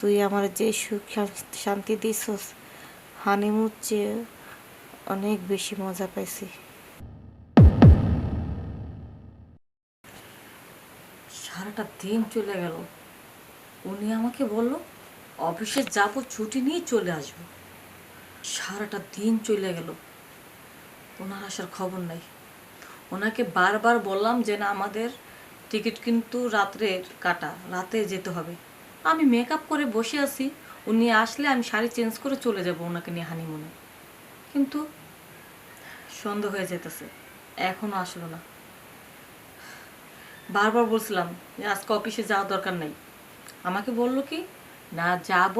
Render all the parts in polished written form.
তুই আমার যে সুখ শান্তি দিছস, হানিমুন চেয়ে অনেক বেশি মজা পাইছি। সারাটা দিন চলে গেল। উনি আমাকে বলল অফিসে যাব, ছুটি নিয়ে চলে আসব। সারাটা দিন চলে গেল, ওনার আসার খবর নাই। ওনাকে বারবার বললাম যে না, আমাদের টিকিট কিন্তু রাত্রের কাটা, রাতে যেতে হবে। আমি মেকআপ করে বসে আছি, উনি আসলে আমি শাড়ি চেঞ্জ করে চলে যাব ওনাকে নিয়ে হানিমুনে। কিন্তু সন্ধ্যা হয়ে যেতেছে, এখনও আসলো না। বারবার বলছিলাম যে আজকে অফিসে যাওয়ার দরকার নেই। আমাকে বললো কি না, যাব,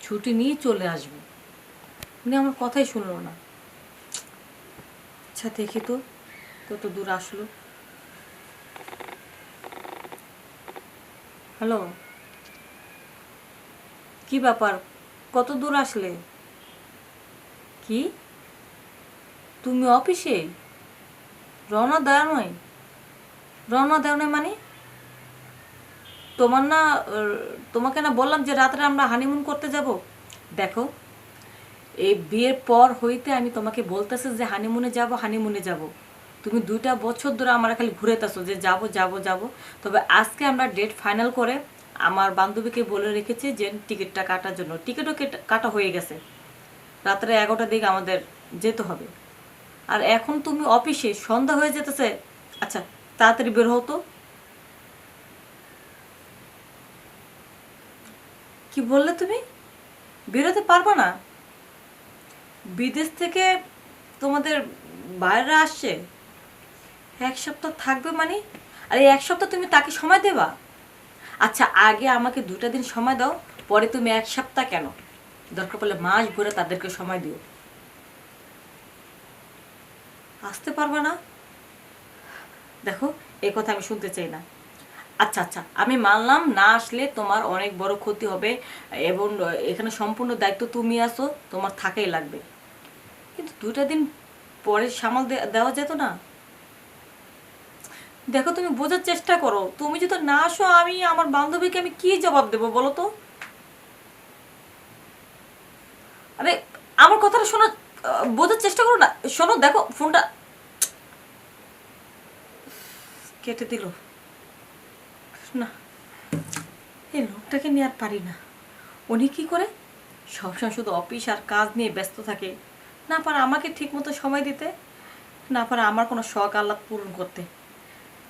ছুটি নিয়ে চলে আসবো। উনি আমার কথাই শুনলো না। আচ্ছা দেখি তো কত দূর আসলো। হ্যালো, কি ব্যাপার, কত দূর আসলে? কি, তুমি অফিসে রওনা দেওয়া নয়? রওনা দেওয়া নয় মানে? তোমার না, তোমাকে না বললাম যে রাত্রে আমরা হানিমুন করতে যাব? দেখো, এই বিয়ের পর হইতে আমি তোমাকে বলতেছি যে হানিমুনে যাব, হানিমুনে যাব। তুমি 2টা বছর ধরে আমার খালি ঘুরেতেছো যে যাব যাব যাব। তবে আজকে আমরা ডেট ফাইনাল করে আমার বান্ধবীকে বলে রেখেছি যে টিকিটটা কাটার জন্য। টিকিটও কাটা হয়ে গেছে। রাত্রে 11টার দিকে আমাদের যেতে হবে। আর এখন তুমি অফিসে, সন্ধ্যা হয়ে যেতেছে। আচ্ছা, তাড়াতাড়ি বের হতো। কি বললে তুমি? বেরোতে পারবে না? বিদেশ থেকে তোমাদের বাইরে আসছে, 1 সপ্তাহ থাকবে মানে? আর এই 1 সপ্তাহ তুমি তাকে সময় দেবা? আচ্ছা, আগে আমাকে 2টা দিন সময় দাও, পরে তুমি 1 সপ্তাহ কেন, দরকার পড়লে মাস ভরে তাদেরকে সময় দিও। আসতে পারবে না? দেখো, এই কথা আমি শুনতে চাই না। আচ্ছা আচ্ছা, আমি মানলাম না আসলে তোমার অনেক বড় ক্ষতি হবে, এবং এখানে সম্পূর্ণ দায়িত্ব তুমি আসো, তোমার থাকাই লাগবে। কিন্তু 2টা দিন পরে সামাল দেওয়া যেত না? দেখো, তুমি বোঝার চেষ্টা করো। তুমি যদি না আসো, আমি আমার বান্ধবীকে আমি কি জবাব দেবো বলো তো? আরে, আমার কথাটা শোনো, বোঝার চেষ্টা করো না। শোনো, দেখো ফোনটা কেটে দিল। না, এই লোকটাকে নিয়ে আর পারি না। উনি কি করে সবসময় শুধু অফিস আর কাজ নিয়ে ব্যস্ত থাকে, না পারে আমাকে ঠিক মতো সময় দিতে, না পারে আমার কোনো শখ আহ্লাদ পূরণ করতে।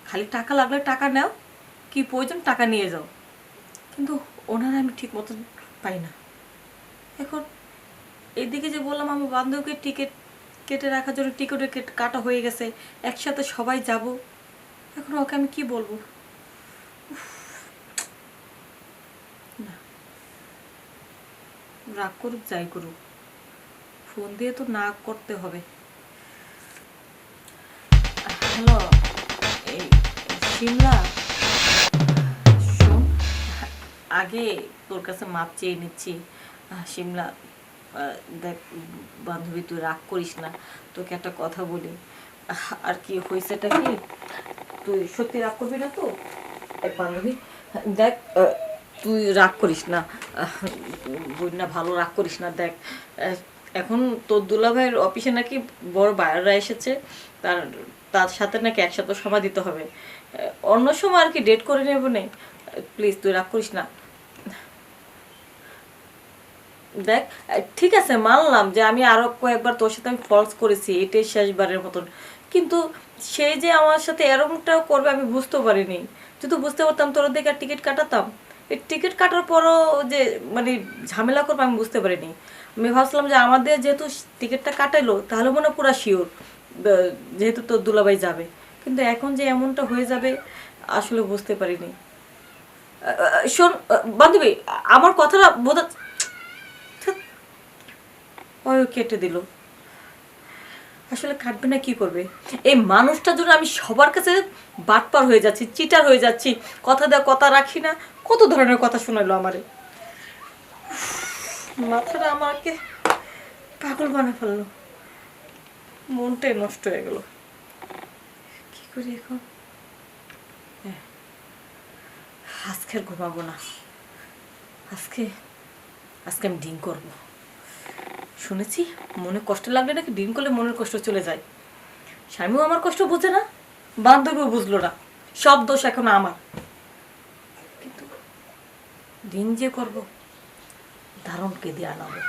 খালি টাকা লাগলে টাকা নাও, কি প্রয়োজন টাকা নিয়ে যাও। কিন্তু ওনারা আমি ঠিক মতো পাই না। এখন এদিকে যে বললাম আমার বান্ধবীকে টিকিট কেটে রাখার জন্য, টিকিটও কাটা হয়ে গেছে, একসাথে সবাই যাব। এখন ওকে আমি কি বলবো? না, রাগ করুক যাই করুক, ফোন দিয়ে তো না করতে হবে। হ্যালো, এই শিমলা, শোন, আগে তোর কাছে মাপ চেয়ে নিচ্ছি। শিমলা, দেখ বান্ধবী, তুই রাগ করিস না, তোকে একটা কথা বলি। আর কি হয়েছেটা কি, তুই সত্যি রাগ করবি না তো? বান্ধবী, দেখ, তুই রাগ করিস না, বোন না, ভালো রাগ করিস না। দেখ, এখন তোর দুলাভাইয়ের অফিসে নাকি বড় বায়াররা এসেছে, তার তার সাথে নাকি একসাথে সময় দিতে হবে। অন্য সময় আর কি ডেট করে নেব না। প্লিজ তুই রাগ করিস না। দেখ, ঠিক আছে, মানলাম যে আমি আরো কয়েকবার তোর সাথে আমি ফলস করেছি, এটাই শেষবারের মতন। কিন্তু সে যে আমার সাথে এরকমটাও করবে আমি বুঝতেও পারিনি। যদি বুঝতে পারতাম তোর দিকে আর টিকিট কাটাতাম। এই টিকিট কাটার পরও যে মানে ঝামেলা করবো আমি বুঝতে পারিনি। আমি ভাবছিলাম যে আমাদের যেহেতু টিকিটটা কাটাইলো, তাহলে মনে হয় পুরা শিওর যেহেতু তোর দুলাভাই যাবে। কিন্তু এখন যে এমনটা হয়ে যাবে আসলে বুঝতে পারিনি। শোন বান্ধবী, আমার কথাটা বোঝা, ওই কেটে দিল। আসলে কাটবে না, কি করবে? এই মানুষটার জন্য আমি সবার কাছে বাটপার হয়ে যাচ্ছি, চিটার হয়ে যাচ্ছি, কথা দেওয়া কথা রাখি না। কত ধরনের কথা শোনালো আমারে। মাথাটা আমাকে পাগল বানা ফেললো, মনটাই নষ্ট হয়ে গেল। কি করি এখন? আজকে আর ঘুমাবো না। আজকে আজকে আমি ড্রিঙ্ক করব। শুনেছি মনে কষ্ট লাগলে নাকি ড্রিঙ্ক করলে মনের কষ্ট চলে যায়। স্বামীও আমার কষ্ট বোঝে না, বান্ধবীও বুঝলো না, সব দোষ এখন আমার। কিন্তু ড্রিঙ্ক যে করব, দারুণকে দিয়ে আনাবো,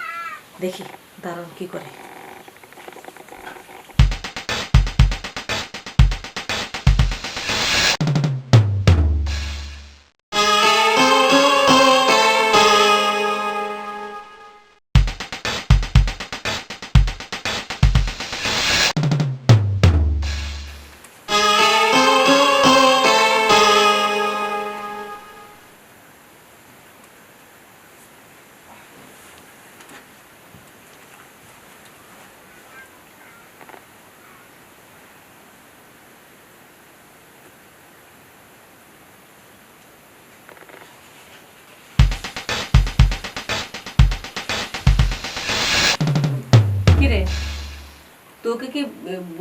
দেখি দারুণ কি করে। কিরে, তোকে কি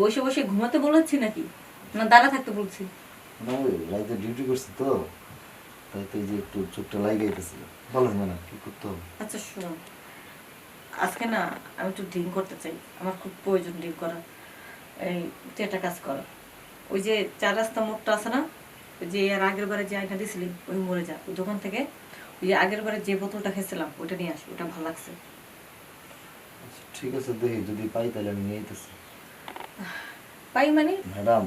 বসে বসে ঘুমাতে বলেছি নাকি, না দাঁড়া থাকতে বলছি? না ওই রাতে ডিউটি করছি তো, তাই তো এই যে একটু চোখটা লাগিয়ে গেছিল। বলেন না কি করতে হবে? আচ্ছা শোনো, আজকে না আমি একটু ড্রিঙ্ক করতে চাই, আমার খুব প্রয়োজন ড্রিঙ্ক করার। এই তুই একটা কাজ কর, ওই যে 4 রাস্তা মোড়টা আছে না, ওই যে এর আগের বারে যে আইনা দিছিলি ওই মোড়ে যা, ওই দোকান থেকে ওই যে আগের বারে যে বোতলটা খেয়েছিলাম ওইটা নিয়ে আসি, ওটা ভালো লাগছে। আচ্ছা, ঠিক আছে, দেখি যদি পাই তাহলে আমি নিয়ে যেতেছি। পাই মানে? ম্যাডাম,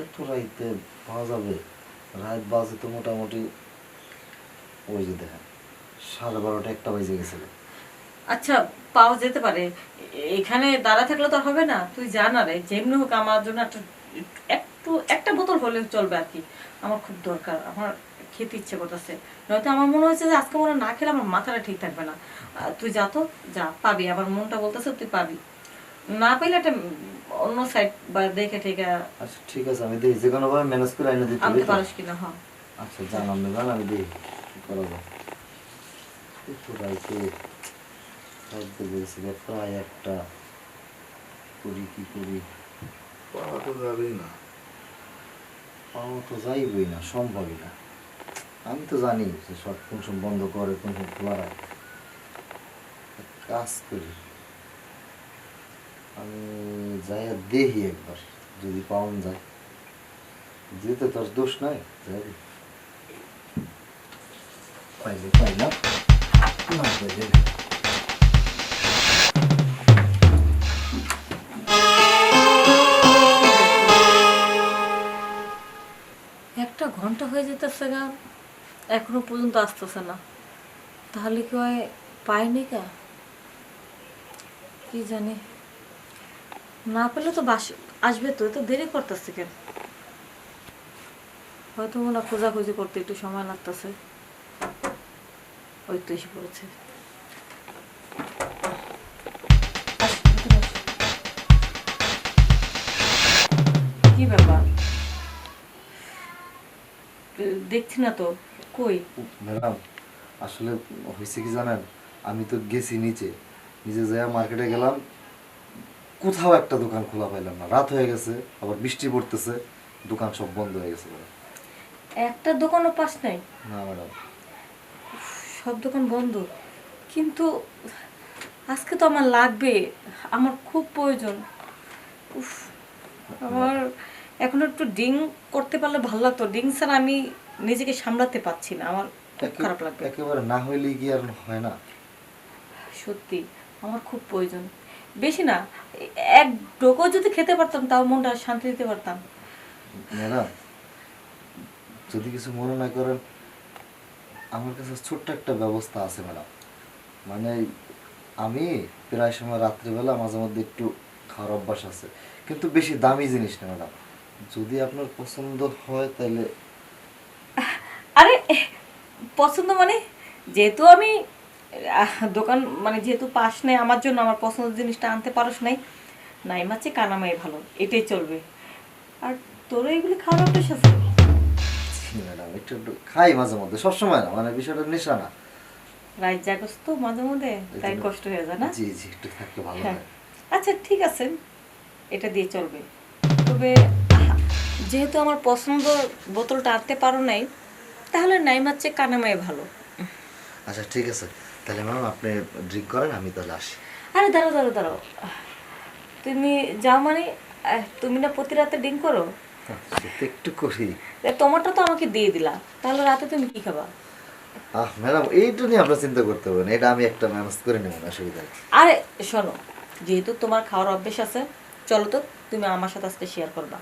এত রাইতে পাওয়া যাবে? রাত বাজে তো মোটামুটি ওই যে দেখেন 12:30 একটা বেজে গেছিল। আচ্ছা পাওয়া যেতে পারে, এখানে দাঁড়া থাকলে তো আর হবে না, তুই জানা রে, যেমনি হোক আমার জন্য একটু একটা বোতল হলেও চলবে আর কি। আমার খুব দরকার, আমার খেতে ইচ্ছে করতেছে, নয়তো আমার মনে হচ্ছে যে আজকে মনে হয় না খেলে আমার মাথাটা ঠিক থাকবে না। তুই যা তো, যা পাবি, আমার মনটা বলতেছে তুই পাবি, না পাইলে একটা অন্য সাইড বা দেখে ঠিক আচ্ছা ঠিক আছে, আমি দেখি যে কোনোভাবে ম্যানেজ করে আইনে দিতে আনতে হবে। পারিস কিনা। হ্যাঁ আচ্ছা জান, আপনি জান, আমি দেখি কি করা যায়। এত রাইতে রাত বেজে গেছিল প্রায় একটা। করি কি করি? পাওয়া তো যাবেই না। পাওয়া তো যাইবই না, সম্ভবই না। আমি তো জানি যে সব কোন সময় বন্ধ করে কোন সময় খোলা রাখে। এক কাজ করি, আমি যাই দেখি একবার, যদি পাওয়া যায়। যেতে তোর দোষ নাই, যাবি পাইলে পাইলাম, না পাইলে না। একটা ঘন্টা হয়ে যেতেছে গা, এখনো পর্যন্ত আসতেছে না, তাহলে কি হয় পাইনি কা, কি জানি। না পেলে তো আসবে তো, এত দেরি করতেছে কেন? হয়তো মনে খোঁজাখুঁজি করতে একটু সময় লাগতেছে। ওই তো এসে পড়েছে। আস, ভিতরে আস। কি ব্যাপার? দেখছি না তো, কই? ম্যাডাম, আসলে হয়েছে কি জানেন, আমি তো গেছি নিচে, নিচে যাই মার্কেটে গেলাম, কোথাও একটা দোকান খোলা পাইলাম না। রাত হয়ে গেছে, আবার বৃষ্টি পড়তেছে, দোকান সব বন্ধ হয়ে গেছে ম্যাডাম। একটা দোকানও পাস নাই? না ম্যাডাম। সব দোকান বন্ধ, কিন্তু আজকে তো আমার লাগবে, আমার খুব প্রয়োজন। উফ, আমার এখন একটু ড্রিঙ্ক করতে পারলে ভালো লাগতো, ড্রিঙ্ক ছাড়া আমি নিজেকে সামলাতে পারছি না, আমার খুব খারাপ লাগবে। একেবারে না হইলে কি আর হয় না? সত্যি আমার খুব প্রয়োজন, বেশি না, এক ডোকো যদি খেতে পারতাম তাও মনটা শান্তি দিতে পারতাম। ম্যাডাম, যদি কিছু মনে না করেন, আমার কাছে ছোট্ট একটা ব্যবস্থা আছে ম্যাডাম। মানে আমি প্রায় সময় রাত্রিবেলা মাঝে মধ্যে একটু খাওয়ার অভ্যাস আছে, কিন্তু বেশি দামি জিনিস না ম্যাডাম। যদি আপনার পছন্দ হয় তাহলে। আরে পছন্দ মানে, যেহেতু আমি দোকান মানে যেহেতু পাস নাই আমার জন্য, আমার পছন্দের জিনিসটা আনতে পারোস নাই, নাই মাছে কানামাই ভালো, এটাই চলবে। আর তোরও এগুলি খাওয়ার অভ্যাস আছে? ম্যাডাম একটু একটু খাই মাঝে মধ্যে, সবসময় না, মানে বিষয়টা নেশা না। রাইত জাগস তো মাঝে মধ্যে, তাই কষ্ট হয়ে যায় না? জি জি, একটু থাকলে ভালো হ্যাঁ, হয়। আচ্ছা ঠিক আছে, এটা দিয়ে চলবে। তবে যেহেতু আমার পছন্দ বোতলটা আনতে পারো নাই, তাহলে নাই মাছে কানামাই ভালো। আচ্ছা ঠিক আছে, তাহলে ম্যাডাম আপনি ড্রিঙ্ক করেন, আমি তাহলে আসি। আরে দাঁড়াও দাঁড়াও দাঁড়াও, তুমি যাও মানে তুমি না প্রতি রাতে ড্রিঙ্ক করো? সে তো একটু করি। তোমারটা তো আমাকে দিয়ে দিলা, তাহলে রাতে তুমি কি খাবা? ম্যাডাম এইটা নিয়ে আপনার চিন্তা করতে হবে না, এটা আমি একটা ম্যানেজ করে নেব, অসুবিধা নেই। আরে শোনো, যেহেতু তোমার খাওয়ার অভ্যেস আছে, চলো তো তুমি আমার সাথে আজকে শেয়ার করবা।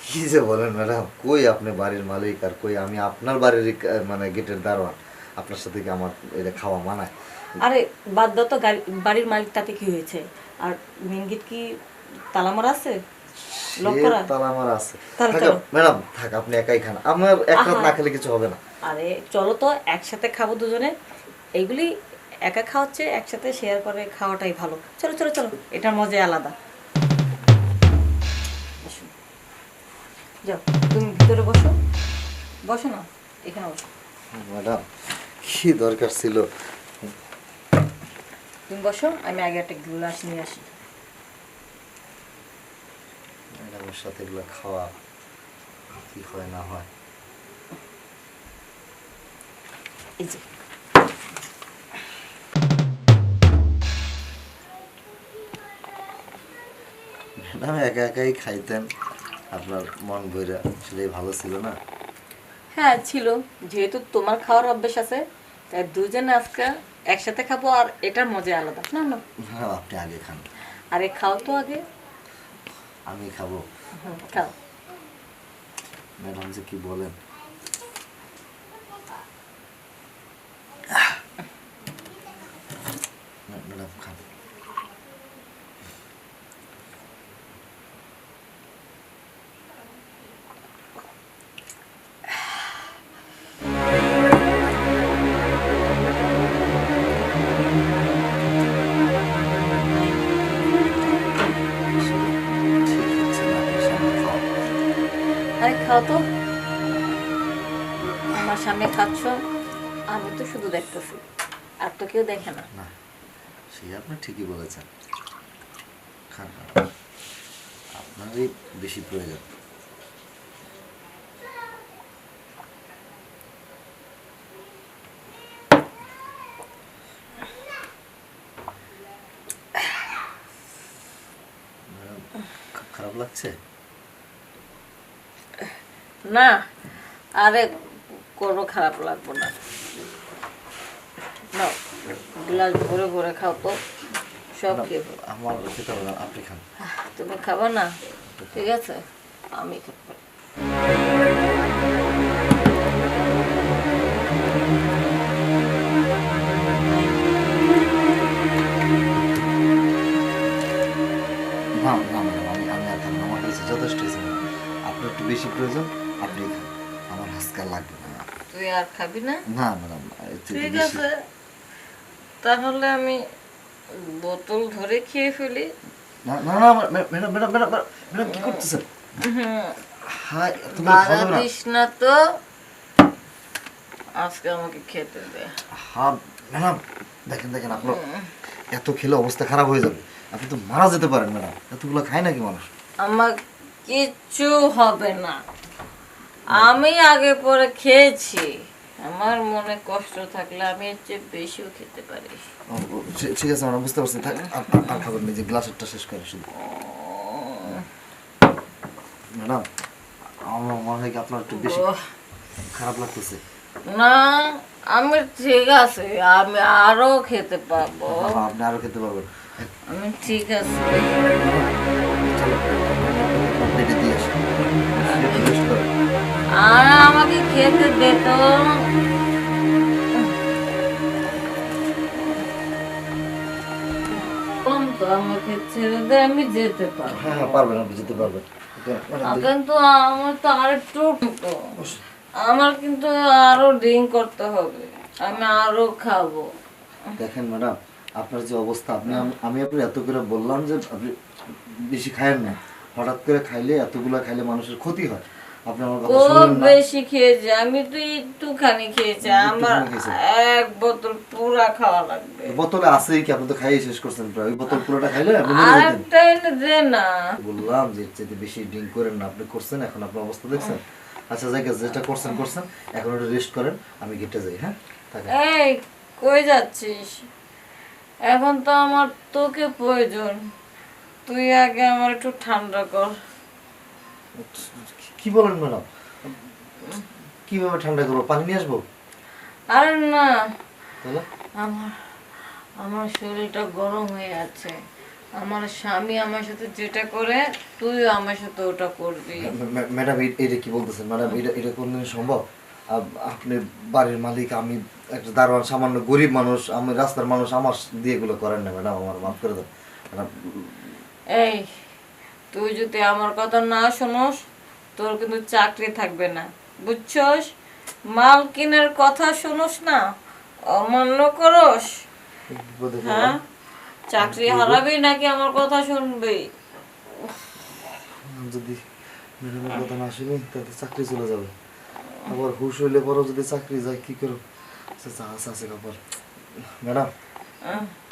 কি যে বলেন ম্যাডাম, কই আপনি বাড়ির মালিক আর কই আমি আপনার বাড়ির মানে গেটের দারোয়ান, আপনার সাথে কি আমার এটা খাওয়া মানায়? আরে বাদ দাও তো, বাড়ির মালিক তাতে কি হয়েছে? আর মেন গেট কি তালা মারা আছে, লক সে করা? তালা আমার আছে। তাহলে থাক, চলো। ম্যাডাম থাক, আপনি একাই খান, আমার এক রাত আহা। না খেলে কিছু হবে না। আরে চলো তো একসাথে খাবো দুজনে, এইগুলি একা খাওয়াচ্ছে, একসাথে শেয়ার করে খাওয়াটাই ভালো। চলো চলো চলো, এটার মজাই আলাদা। এসো। যাও তুমি ভিতরে বসো, বসো না, এখানে বসো। ম্যাডাম কি দরকার ছিল? তুমি বসো, আমি আগে একটা গ্লাস নিয়ে আসি। ম্যাডামের সাথে এগুলো খাওয়া কি হয় না হয়। এই যে ম্যাডাম একা একাই খাইতেন, আপনার মন ভইরা, সেটাই ভালো ছিল না? হ্যাঁ ছিল, যেহেতু তোমার খাওয়ার অভ্যেস আছে, তাই দুজনে আজকে একসাথে খাবো, আর এটার মজা আলাদা। না না, ম্যাডাম আপনি আগে খান। আরে খাও তো আগে। আমি খাবো? খাও। ম্যাডাম যে কি বলেন। ম্যাডাম খান। ঠিক হচ্ছে না, আপনি সামনে খাওয়া। আরে খাও তো, আমার সামনে খাচ্ছ, আমি তো শুধু দেখতেছি, আর তো কেউ দেখে না। না, সে আপনি ঠিকই বলেছেন, খান খান। আপনারই বেশি প্রয়োজন। খুব খারাপ লাগছে? না, আরে কোনো খারাপ লাগবে না। নাও, গ্লাস ভরে ভরে খাও তো, সব খেয়ে ফেলো। আমার খেতে হবে না, আপনি খান। তুমি খাবো না? ঠিক আছে, আমি খাবো। না না ম্যাডাম, আমি আর খাবো না, আমার কাছে যথেষ্ট হয়েছে ম্যাডাম। আপনার একটু বেশি প্রয়োজন, আপনি খান, আমার আজকাল লাগবে না। তুই আর খাবি না? না ম্যাডাম, ঠিক আছে, তাহলে আমি বোতল ধরে খেয়ে ফেলি। না না না ম্যাডাম ম্যাডাম ম্যাডাম ম্যাডাম কি করতেছেন? হাই, তুমি বাধা খাবে না? দিস না তো, আজকে আমাকে খেতে দে। হ্যাঁ ম্যাডাম, দেখেন দেখেন, আপনার এত খেলে অবস্থা খারাপ হয়ে যাবে, আপনি তো মারা যেতে পারেন ম্যাডাম, এতগুলো খায় নাকি মানুষ? আমার কিচ্ছু হবে না, আমি আগে পরে খেয়েছি। আমার মনে কষ্ট থাকলে আমি এর চেয়ে বেশিও খেতে পারি। ঠিক আছে ম্যাডাম, বুঝতে পারছি, থাক, আর খাবেন না, যে গ্লাসেরটা শেষ করে শুধু। ম্যাডাম আমার মনে হয় কি আপনার একটু বেশি ওহ, খারাপ লাগতেছে। না আমি ঠিক আছে, আমি আরো খেতে পারবো। হ্যাঁ, আপনি আরো খেতে পারবেন। আমি ঠিক আছে। চলো, পেটে দিয়ে আসি, রেস্ট করেন। আর আমাকে খেতে দে তো। বললাম তো, আমাকে ছেড়ে দে, আমি যেতে পারবো। হ্যাঁ হ্যাঁ পারবেন, আপনি যেতে পারবেন। কিন্তু আমার তো আরেকটু তো, আমার কিন্তু আরো ড্রিঙ্ক করতে হবে, আমি আরো খাবো। দেখেন ম্যাডাম, আপনার যে অবস্থা, আমি আপনার এত করে বললাম যে আপনি বেশি খায়েন না, হঠাৎ করে খাইলে, এতগুলা খাইলে মানুষের ক্ষতি হয়, আপনি আমার কথা খুব শুনলেন না। বেশি খেয়েছি, আমি তো একটুখানি খেয়েছি, আমার একটুখানি খেয়েছেন? এক বোতল পুরা খাওয়া লাগবে। বোতলে আছেই কি, আপনি তো খাইয়ে শেষ করছেন প্রায়, ওই বোতল পুরোটা খাইলে আপনি মরে যেতেন। আরেকটা এনে দে না। বললাম যে এর চাইতে বেশি ড্রিঙ্ক করেন না, আপনি করছেন, এখন আপনার অবস্থা দেখছেন। আচ্ছা জায়গা যেটা করছেন করছেন, এখন একটু রেস্ট করেন, আমি গেটে যাই। হ্যাঁ থাকেন। এই কই যাচ্ছিস? এখন তো আমার তোকে প্রয়োজন। তুই আগে আমার একটু ঠান্ডা কর। কি বলেন ম্যাডাম? কিভাবে ঠান্ডা করবো? পানি নিয়ে আসবো? আরে না, তাহলে আমার আমার শরীরটা গরম হয়ে আছে। আমার স্বামী আমার সাথে যেটা করে তুইও আমার সাথে ওটা করবি। ম্যাডাম এটা কি বলতেছেন ম্যাডাম? এটা এটা কোনদিন সম্ভব? আপনি বাড়ির মালিক, আমি একটা দারোয়ান, সামান্য গরিব মানুষ, আমি রাস্তার মানুষ, আমার দিয়ে এগুলো করেন না ম্যাডাম, আমার মাফ করে দেন ম্যাডাম। এই, তুই যদি আমার কথা না শোনস তোর কিন্তু চাকরি থাকবে না, বুঝছস? মালকিনের কথা শোনস না, অমান্য করস, বিপদে হ্যাঁ পড়লাম। চাকরি হারাবি নাকি আমার কথা শুনবি? যদি ম্যাডামের কথা না শুনি তাহলে চাকরি চলে যাবে। আবার হুশ হইলে পরও যদি চাকরি যায় কি করো? আছে খবর ম্যাডাম।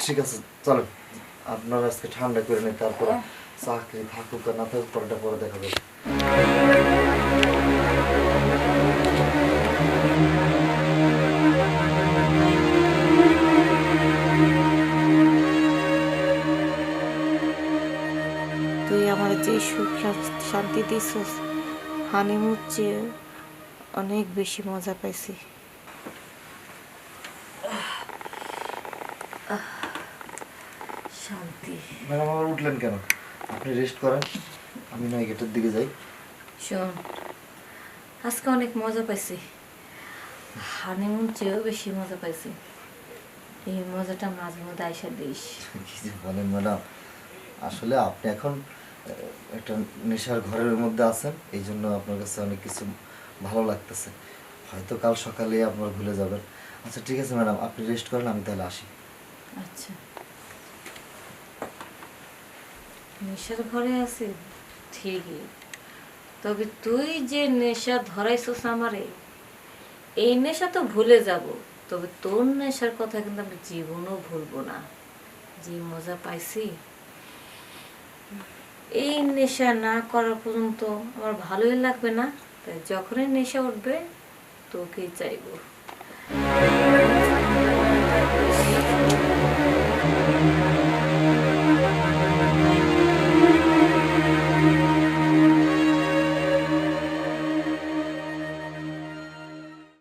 ঠিক আছে, চলেন আপনারা আজকে ঠান্ডা করে নেই, তারপর চাকরি থাকুক আর না থাকুক পরেটা পরে দেখা যাবে। তুই আমার যে সুখ শান্তি দিছস, হানিমুন চেয়ে অনেক বেশি মজা পাইছি। শান্তি। ম্যাডাম আবার উঠলেন কেন? আপনি রেস্ট করেন, আমি নয় গেটের দিকে যাই। শোন, আজকে অনেক মজা পাইছি, হানিমুন চেয়েও বেশি মজা পাইছি। এই মজাটা মাঝে মধ্যে আইসা দিস। কি যে বলেন ম্যাডাম, আসলে আপনি এখন একটা নেশার ঘরের মধ্যে আছেন, এই জন্য আপনার কাছে অনেক কিছু ভালো লাগতেছে। হয়তো কাল সকালে আপনার ভুলে যাবেন। আচ্ছা ঠিক আছে ম্যাডাম, আপনি রেস্ট করেন, আমি তাহলে আসি। আচ্ছা, নেশার ঘরে আছি ঠিকই, তবে তুই যে নেশা ধরাইছস আমারে, এই নেশা তো ভুলে যাব, তবে তোর নেশার কথা কিন্তু আমি জীবনও ভুলবো না। যে মজা পাইছি, এই নেশা না করার পর্যন্ত আমার ভালোই লাগবে না। তাই যখনই নেশা উঠবে তোকেই চাইবো।